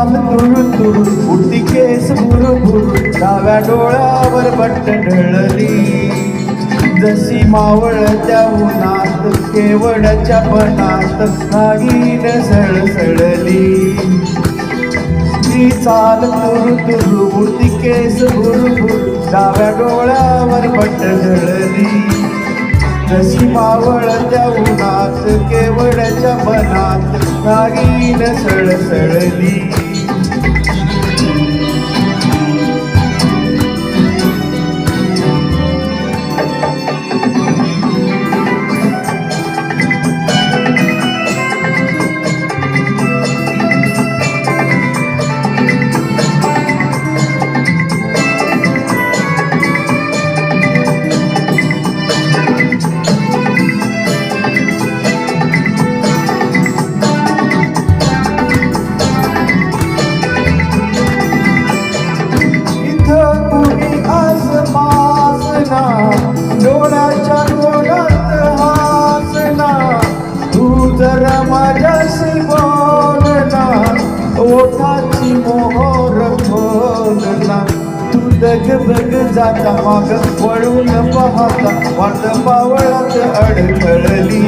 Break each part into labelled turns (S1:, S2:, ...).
S1: चाल तुरु तुरु उडती केस भुरभुर डाव्या डोळ्यावर बट्ट ढळली जशी मावळत्या उन्हात केवड्याच्या बनात नागीन सळसळली ती चाल तुरु तुरु उडती केस भुरभुर डाव्या डोळ्यावर बट्ट ढळली जशी मावळत्या उन्हात केवड्याच्या बनात नागीन सळसळली डोळ्याच्या कोणात हासना तू जरा माझ्याशी बोलना ओठाची मोहर खोलना तू दगबग जाता माग वळून पाहता वाट पावळात अडखळली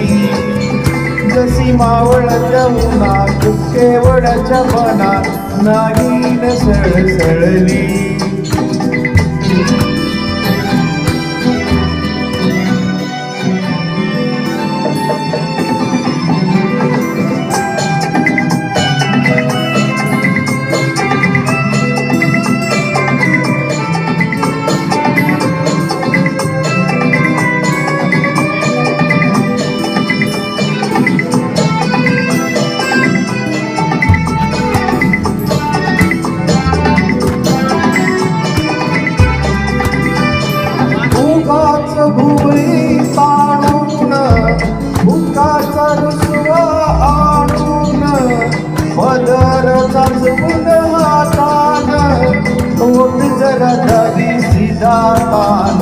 S1: जशी मावळत्या उन्हात केवड्याच्या मनात नागीन सळसळली भुवई ताणून भुकाचा रुसवा आणून पदर चाचवून हातान ओठ जरा धरी सीधा तान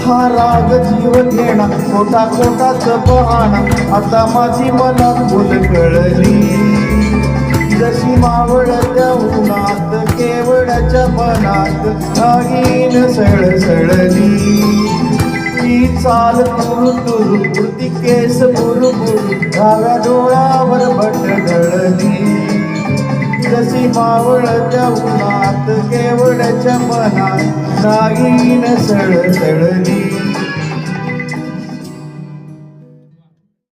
S1: हा राग जीव घेणा कोटा कोटाच बहाणा आता माझी मला फुल कळली जशी मावळत्या उन्हात केवड्याच्या मनात नागीन सळसळली ती चाल तुरु तुरु उडती केस भुरभुर डाव्या डोळ्यावर बट ढळली जशी मावळत्या उन्हात केवड्याच्या मनात नागीन सळसळली